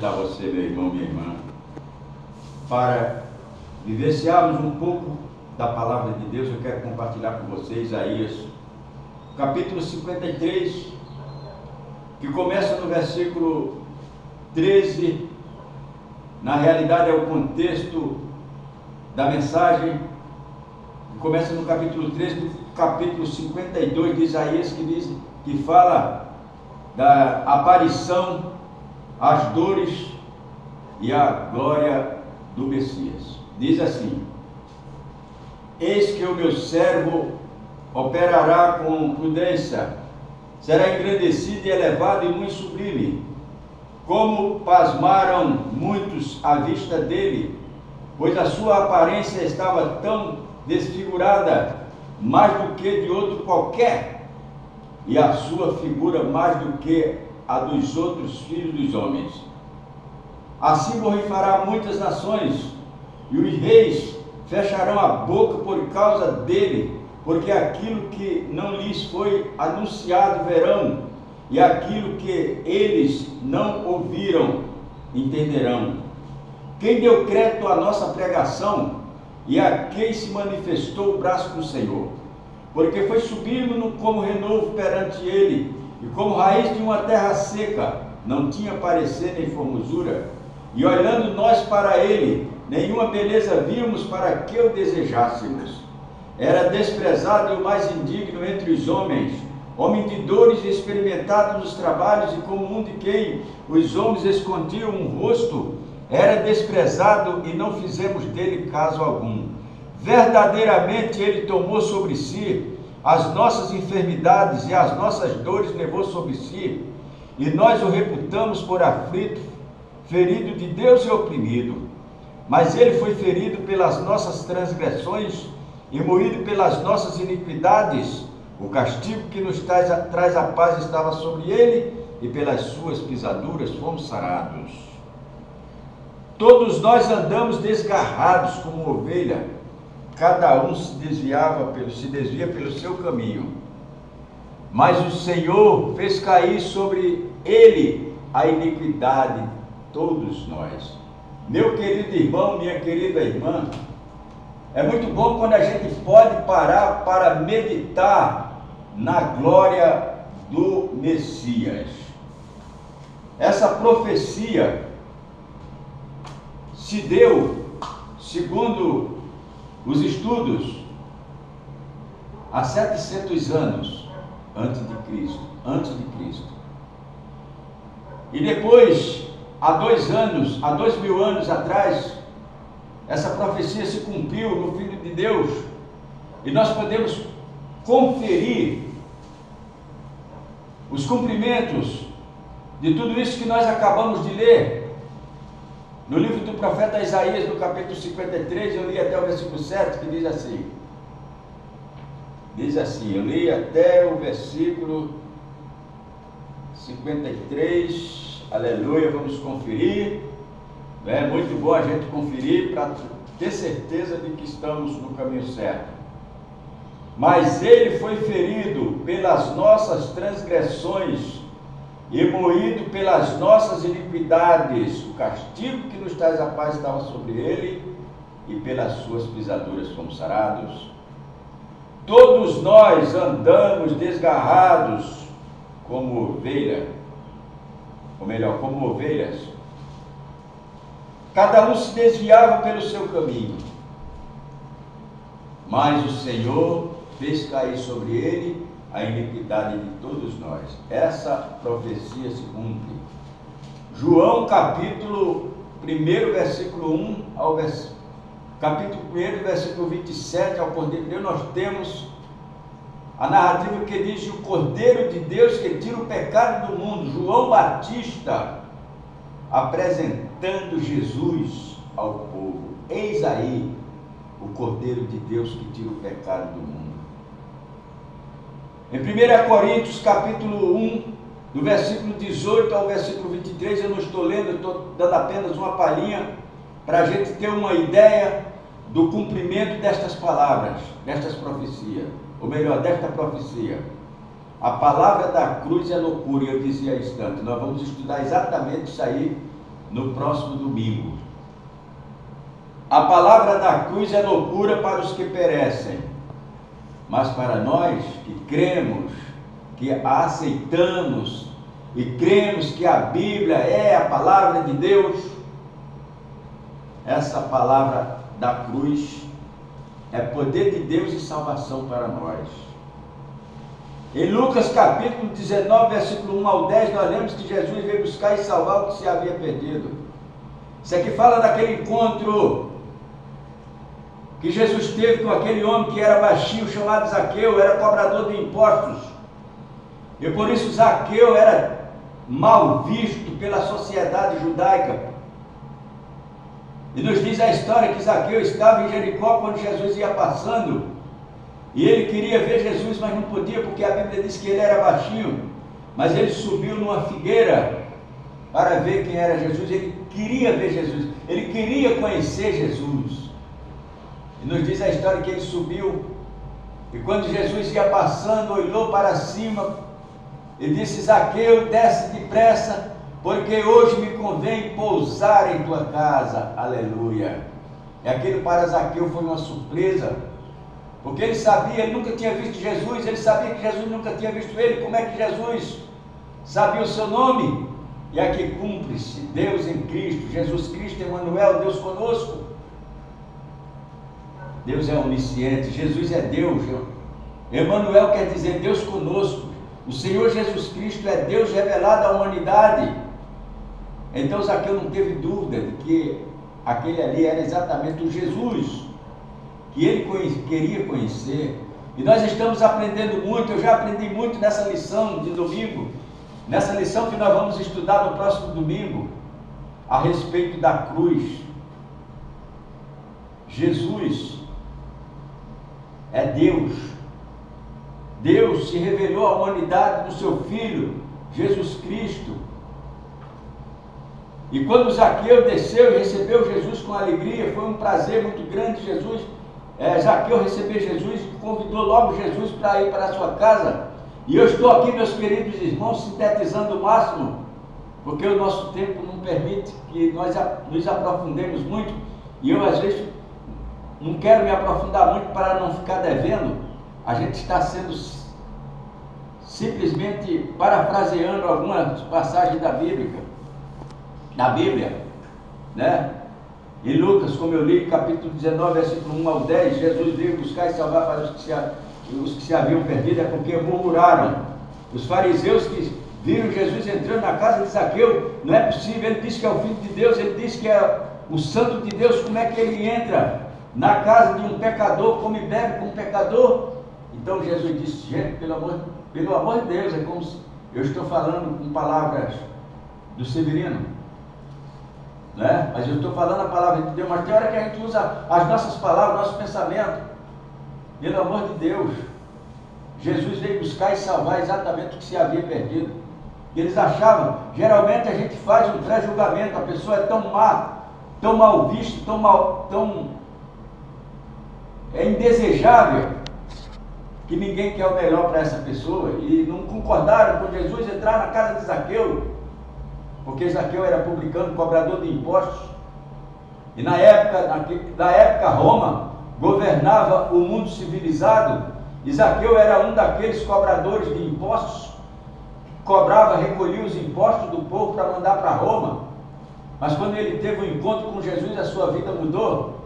convidar você, meu irmão, minha irmã, para vivenciarmos um pouco da palavra de Deus. Eu quero compartilhar com vocês Isaías, capítulo 53, que começa no versículo 13. Na realidade é o contexto da mensagem, que começa no capítulo 13 do capítulo 52 de Isaías, que fala da aparição, as dores e a glória do Messias. Diz assim: eis que o meu servo operará com prudência, será engrandecido e elevado e muito sublime. Como pasmaram muitos à vista dele, pois a sua aparência estava tão desfigurada, mais do que de outro qualquer, e a sua figura mais do que a dos outros filhos dos homens. Assim borrifará muitas nações, e os reis fecharão a boca por causa dele, porque aquilo que não lhes foi anunciado verão, e aquilo que eles não ouviram entenderão. Quem deu crédito à nossa pregação, e a quem se manifestou o braço do Senhor? Porque foi subindo como renovo perante ele, e como raiz de uma terra seca, não tinha parecer nem formosura, e olhando nós para ele, nenhuma beleza vimos para que o desejássemos. Era desprezado e o mais indigno entre os homens, homem de dores e experimentado nos trabalhos, e como um de quem os homens escondiam um rosto, era desprezado e não fizemos dele caso algum. Verdadeiramente ele tomou sobre si as nossas enfermidades e as nossas dores levou sobre si, e nós o reputamos por aflito, ferido de Deus e oprimido. Mas ele foi ferido pelas nossas transgressões e moído pelas nossas iniquidades. O castigo que nos traz a paz estava sobre ele, e pelas suas pisaduras fomos sarados. Todos nós andamos desgarrados como ovelha, cada um se desvia pelo seu caminho. Mas o Senhor fez cair sobre ele a iniquidade de todos nós. Meu querido irmão, minha querida irmã, é muito bom quando a gente pode parar para meditar na glória do Messias. Essa profecia se deu, segundo os estudos, há 700 anos antes de Cristo. E depois, há 2000 anos atrás, essa profecia se cumpriu no Filho de Deus, e nós podemos conferir os cumprimentos de tudo isso que nós acabamos de ler no livro do profeta Isaías, no capítulo 53. Eu li até o versículo 7, que diz assim, eu li até o versículo 53, aleluia. Vamos conferir. É muito bom a gente conferir para ter certeza de que estamos no caminho certo. Mas ele foi ferido pelas nossas transgressões e moído pelas nossas iniquidades. O castigo que nos traz a paz estava sobre ele, e pelas suas pisaduras fomos sarados. Todos nós andamos desgarrados como ovelha, ou melhor, como ovelhas. Cada um se desviava pelo seu caminho, mas o Senhor fez cair sobre ele a iniquidade de todos nós. Essa profecia se cumpre. João capítulo 1, versículo 1 ao capítulo 1, versículo 27 ao Cordeiro de Deus, nós temos a narrativa que diz: o Cordeiro de Deus que tira o pecado do mundo. João Batista apresentando Jesus ao povo. Eis aí o Cordeiro de Deus que tira o pecado do mundo. Em 1 Coríntios capítulo 1, do versículo 18 ao versículo 23, eu não estou lendo, eu estou dando apenas uma palhinha para a gente ter uma ideia do cumprimento destas palavras, destas profecias, ou melhor, desta profecia. A palavra da cruz é loucura, eu dizia há instante. Nós vamos estudar exatamente isso aí no próximo domingo. A palavra da cruz é loucura para os que perecem, mas para nós que cremos, que a aceitamos e cremos que a Bíblia é a palavra de Deus, essa palavra da cruz é poder de Deus e salvação para nós. Em Lucas capítulo 19, versículo 1 ao 10, nós lemos que Jesus veio buscar e salvar o que se havia perdido. Isso aqui fala daquele encontro que Jesus teve com aquele homem que era baixinho, chamado Zaqueu, era cobrador de impostos. E por isso Zaqueu era mal visto pela sociedade judaica. E nos diz a história que Zaqueu estava em Jericó quando Jesus ia passando, e ele queria ver Jesus, mas não podia, porque a Bíblia diz que ele era baixinho. Mas ele subiu numa figueira para ver quem era Jesus. Ele queria ver Jesus, ele queria conhecer Jesus. E nos diz a história que ele subiu, e quando Jesus ia passando, olhou para cima e disse: Zaqueu, desce depressa, porque hoje me convém pousar em tua casa. Aleluia. E aquilo para Zaqueu foi uma surpresa, porque ele sabia, ele nunca tinha visto Jesus, ele sabia que Jesus nunca tinha visto ele. Como é que Jesus sabia o seu nome? E aqui cumpre-se: Deus em Cristo, Jesus Cristo, Emmanuel, Deus conosco. Deus é onisciente, Jesus é Deus. Emmanuel quer dizer Deus conosco. O Senhor Jesus Cristo é Deus revelado à humanidade. Então Zaqueu não teve dúvida de que aquele ali era exatamente o Jesus que ele queria conhecer. E nós estamos aprendendo muito. Eu já aprendi muito nessa lição de domingo, nessa lição que nós vamos estudar no próximo domingo, a respeito da cruz. Jesus é Deus. Deus se revelou à humanidade no seu Filho, Jesus Cristo. E quando Zaqueu desceu e recebeu Jesus com alegria, foi um prazer muito grande. Zaqueu receber Jesus e convidou logo Jesus para ir para a sua casa. E eu estou aqui, meus queridos irmãos, sintetizando o máximo, porque o nosso tempo não permite que nós nos aprofundemos muito, e eu às vezes não quero me aprofundar muito para não ficar devendo. A gente está sendo simplesmente parafraseando algumas passagens da Bíblia, né? Em Lucas, como eu li, capítulo 19, versículo 1 ao 10, Jesus veio buscar e salvar para os que se haviam perdido, é porque murmuraram. Os fariseus que viram Jesus entrando na casa de Zaqueu: não é possível, ele disse que é o Filho de Deus, ele disse que é o Santo de Deus, como é que ele entra na casa de um pecador, come e bebe com um pecador? Então Jesus disse: gente, pelo amor de Deus, é como se eu estou falando com palavras do Severino, né? Mas eu estou falando a palavra de Deus, mas tem hora que a gente usa as nossas palavras, nosso pensamento. Pelo amor de Deus, Jesus veio buscar e salvar exatamente o que se havia perdido. E eles achavam, geralmente a gente faz um pré-julgamento, a pessoa é tão má, tão mal vista, tão indesejável, que ninguém quer o melhor para essa pessoa. E não concordaram com Jesus entrar na casa de Zaqueu, porque Zaqueu era publicano, cobrador de impostos. E na época Roma governava o mundo civilizado, e Zaqueu era um daqueles cobradores de impostos, que recolhia os impostos do povo para mandar para Roma. Mas quando ele teve um encontro com Jesus, a sua vida mudou.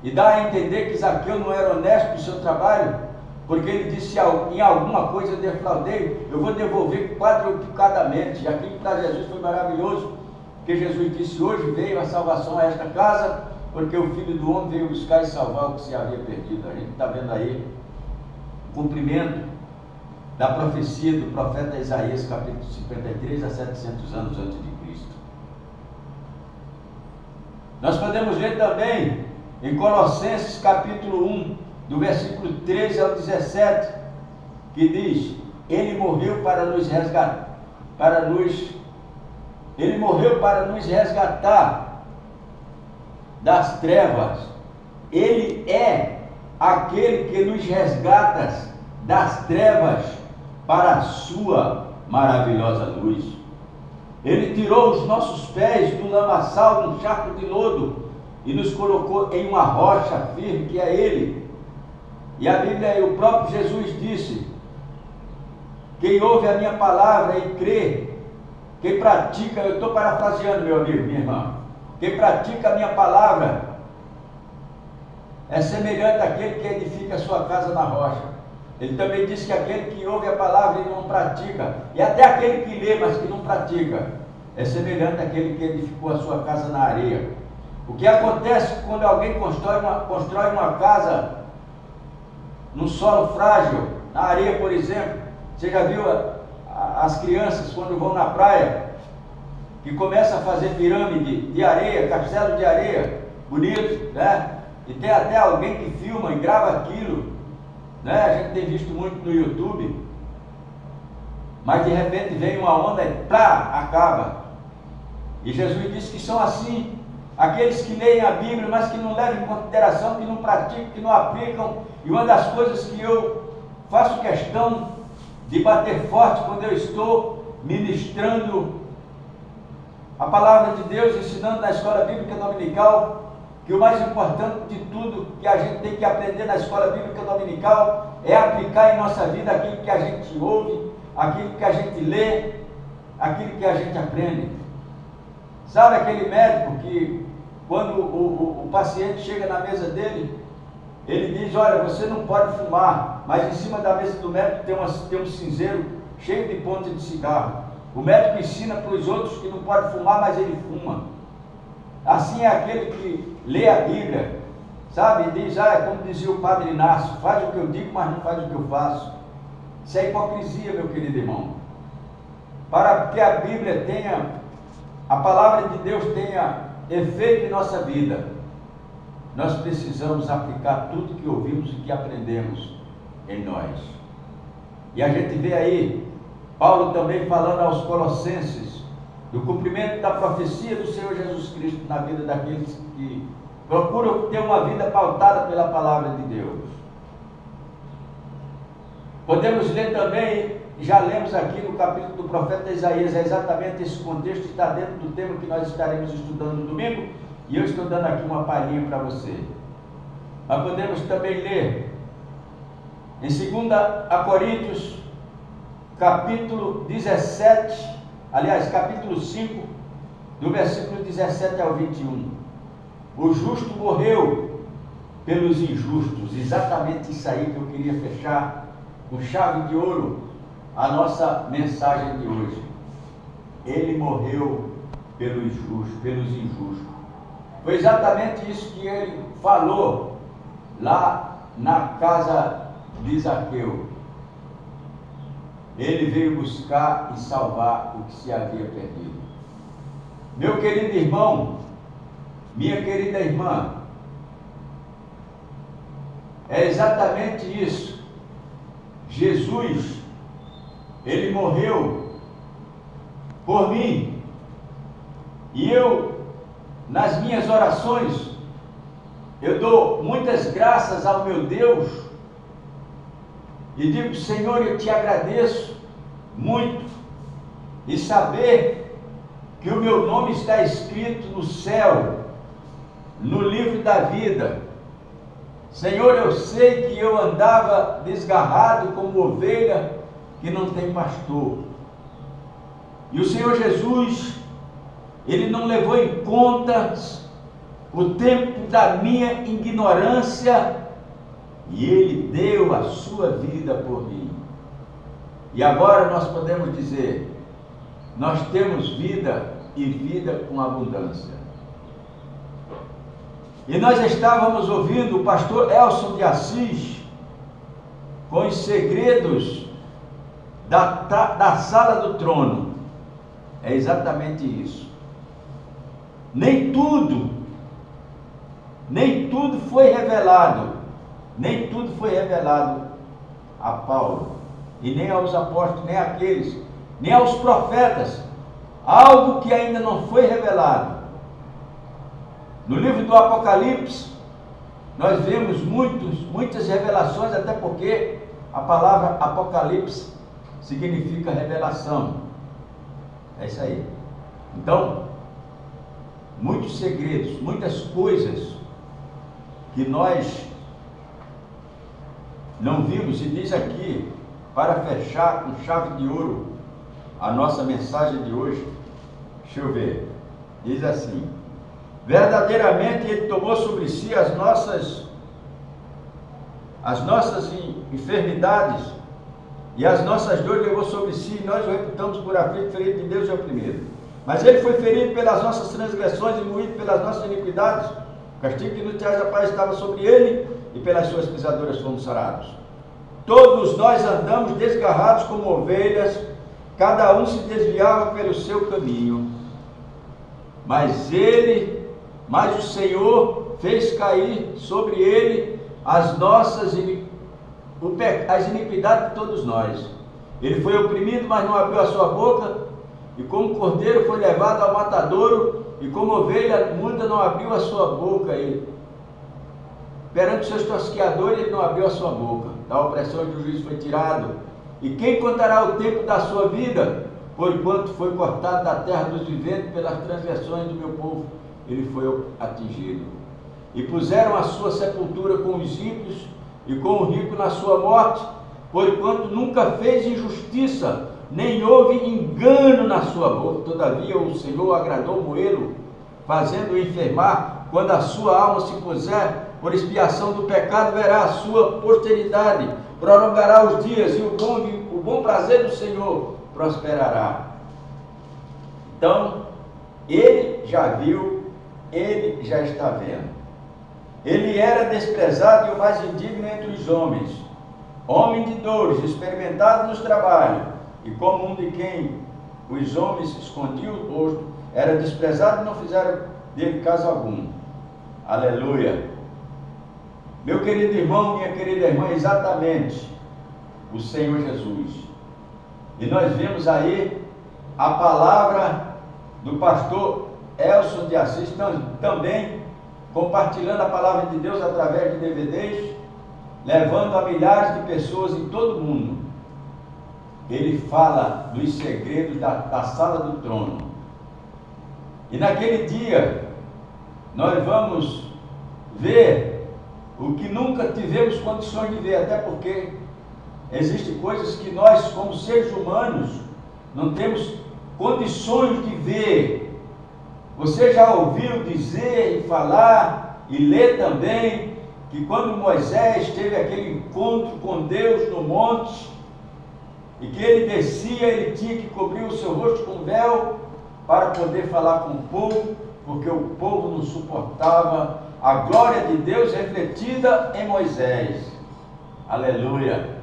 E dá a entender que Zaqueu não era honesto no seu trabalho, porque ele disse: em alguma coisa eu defraudei, eu vou devolver quadruplicadamente. E aquilo para Jesus foi maravilhoso, porque Jesus disse: hoje veio a salvação a esta casa, porque o Filho do Homem veio buscar e salvar o que se havia perdido. A gente está vendo aí o cumprimento da profecia do profeta Isaías, capítulo 53, a 700 anos antes de Cristo. Nós podemos ver também em Colossenses capítulo 1, do versículo 13 ao 17, que diz: ele morreu para nos resgatar, ele morreu para nos resgatar das trevas. Ele é aquele que nos resgata das trevas para a sua maravilhosa luz. Ele tirou os nossos pés do lamaçal, do charco de lodo, e nos colocou em uma rocha firme, que é Ele. E a Bíblia, o próprio Jesus disse: quem ouve a minha palavra e crê, quem pratica, eu estou parafraseando, meu amigo, minha irmã, quem pratica a minha palavra é semelhante àquele que edifica a sua casa na rocha. Ele também disse que aquele que ouve a palavra e não pratica, e até aquele que lê, mas que não pratica, é semelhante àquele que edificou a sua casa na areia. O que acontece quando alguém constrói uma casa num solo frágil, na areia, por exemplo? Você já viu as crianças quando vão na praia, que começam a fazer pirâmide de areia, castelo de areia, bonito, né? E tem até alguém que filma e grava aquilo, né? A gente tem visto muito no YouTube, mas de repente vem uma onda e plá, acaba. E Jesus disse que são assim aqueles que leem a Bíblia, mas que não levam em consideração, que não praticam, que não aplicam. E uma das coisas que eu faço questão de bater forte quando eu estou ministrando a palavra de Deus, ensinando na escola bíblica dominical, que o mais importante de tudo que a gente tem que aprender na escola bíblica dominical é aplicar em nossa vida aquilo que a gente ouve, aquilo que a gente lê, aquilo que a gente aprende. Sabe aquele médico que, quando o paciente chega na mesa dele, ele diz: olha, você não pode fumar, mas em cima da mesa do médico tem um cinzeiro cheio de pontas de cigarro. O médico ensina para os outros que não pode fumar, mas ele fuma. Assim é aquele que lê a Bíblia, sabe, e diz: como dizia o Padre Inácio, faz o que eu digo, mas não faz o que eu faço. Isso é hipocrisia, meu querido irmão. Para que a Bíblia tenha, a palavra de Deus tenha efeito em nossa vida, nós precisamos aplicar tudo que ouvimos e que aprendemos em nós. E a gente vê aí Paulo também falando aos Colossenses do cumprimento da profecia do Senhor Jesus Cristo na vida daqueles que procuram ter uma vida pautada pela palavra de Deus. Podemos ler também, já lemos aqui no capítulo do profeta Isaías, exatamente esse contexto está dentro do tema que nós estaremos estudando no domingo, e eu estou dando aqui uma palhinha para você. Mas podemos também ler em 2 Coríntios, capítulo 17, aliás, capítulo 5, do versículo 17 ao 21. O justo morreu pelos injustos. Exatamente isso aí que eu queria fechar com chave de ouro a nossa mensagem de hoje. Ele morreu pelos injustos. Foi exatamente isso que ele falou lá na casa de Zaqueu. Ele veio buscar e salvar o que se havia perdido. Meu querido irmão, minha querida irmã, é exatamente isso. Jesus, ele morreu por mim, e eu, nas minhas orações, eu dou muitas graças ao meu Deus e digo: Senhor, eu te agradeço muito, e saber que o meu nome está escrito no céu, no livro da vida. Senhor, eu sei que eu andava desgarrado como ovelha que não tem pastor, e o Senhor Jesus, ele não levou em conta o tempo da minha ignorância, e ele deu a sua vida por mim. E agora nós podemos dizer: nós temos vida, e vida com abundância. E nós estávamos ouvindo o pastor Elson de Assis com os segredos da sala do trono. É exatamente isso. Nem tudo foi revelado, nem tudo foi revelado a Paulo, e nem aos apóstolos, nem aos profetas, algo que ainda não foi revelado. No livro do Apocalipse, nós vemos muitas revelações, até porque a palavra Apocalipse significa revelação. É isso aí. Então, muitos segredos, muitas coisas que nós não vimos, e diz aqui, para fechar com chave de ouro a nossa mensagem de hoje, deixa eu ver, diz assim: verdadeiramente Ele tomou sobre si as nossas enfermidades e as nossas dores levou sobre si, e nós o reputamos por aflito, ferido de Deus e oprimido. Mas Ele foi ferido pelas nossas transgressões e moído pelas nossas iniquidades. O castigo que nos traz a paz estava sobre Ele, e pelas suas pisaduras fomos sarados. Todos nós andamos desgarrados como ovelhas, cada um se desviava pelo seu caminho. Mas o Senhor fez cair sobre Ele as iniquidades de todos nós. Ele foi oprimido, mas não abriu a sua boca, e como cordeiro foi levado ao matadouro, e como ovelha muda não abriu a sua boca. Perante os seus tosqueadores ele não abriu a sua boca. Da opressão e do juízo foi tirado. E quem contará o tempo da sua vida? Porquanto foi cortado da terra dos viventes pelas transgressões do meu povo, ele foi atingido. E puseram a sua sepultura com os ímpios e com o rico na sua morte, porquanto nunca fez injustiça, nem houve engano na sua boca. Todavia o Senhor agradou moê-lo, fazendo-o enfermar. Quando a sua alma se puser por expiação do pecado, verá a sua posteridade, prolongará os dias, e o bom prazer do Senhor prosperará. Então, ele já viu, ele já está vendo. Ele era desprezado e o mais indigno entre os homens, homem de dores, experimentado nos trabalhos, e como um de quem os homens escondiam o rosto, era desprezado e não fizeram dele caso algum. Aleluia! Meu querido irmão, minha querida irmã, exatamente o Senhor Jesus. E nós vemos aí a palavra do pastor Elson de Assis, também compartilhando a palavra de Deus através de DVDs, levando a milhares de pessoas em todo o mundo. Ele fala dos segredos da sala do trono. E naquele dia, nós vamos ver o que nunca tivemos condições de ver, até porque existem coisas que nós, como seres humanos, não temos condições de ver. Você já ouviu dizer e falar e ler também que quando Moisés teve aquele encontro com Deus no monte, e que ele descia, ele tinha que cobrir o seu rosto com véu para poder falar com o povo, porque o povo não suportava a glória de Deus refletida em Moisés. Aleluia!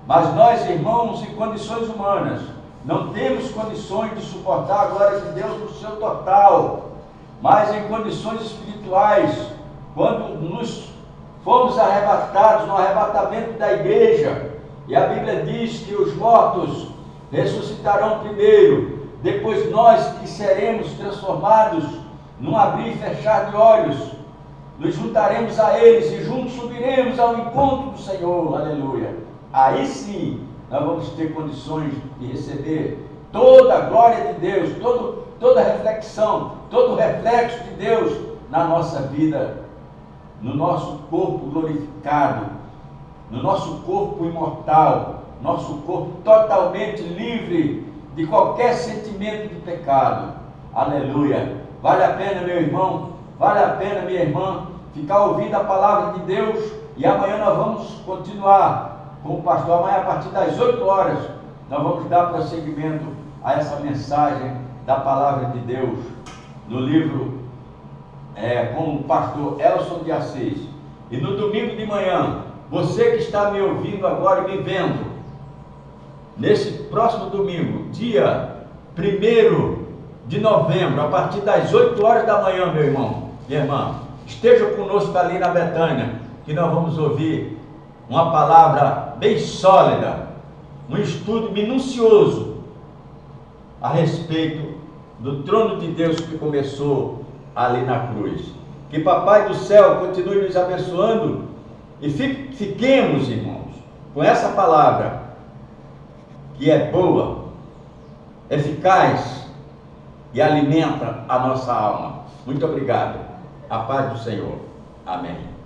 Mas nós, irmãos, em condições humanas, não temos condições de suportar a glória de Deus no seu total, mas em condições espirituais, quando nos fomos arrebatados no arrebatamento da igreja, e a Bíblia diz que os mortos ressuscitarão primeiro, depois nós que seremos transformados num abrir e fechar de olhos, nos juntaremos a eles e juntos subiremos ao encontro do Senhor. Aleluia! Aí sim nós vamos ter condições de receber toda a glória de Deus, toda a reflexão, todo o reflexo de Deus na nossa vida, no nosso corpo glorificado, no nosso corpo imortal, nosso corpo totalmente livre de qualquer sentimento de pecado. Aleluia! Vale a pena, meu irmão, vale a pena, minha irmã, ficar ouvindo a palavra de Deus. E amanhã nós vamos continuar com o pastor. Amanhã, a partir das 8 horas, nós vamos dar prosseguimento a essa mensagem da palavra de Deus no livro com o pastor Elson de Assis. E no domingo de manhã, você que está me ouvindo agora e me vendo, nesse próximo domingo, dia 1º de novembro, a partir das 8 horas da manhã, meu irmão, minha irmã, esteja conosco ali na Betânia, que nós vamos ouvir uma palavra bem sólida, um estudo minucioso a respeito do trono de Deus que começou ali na cruz. Que Papai do céu continue nos abençoando e fiquemos, irmãos, com essa palavra que é boa, eficaz e alimenta a nossa alma. Muito obrigado. A paz do Senhor. Amém.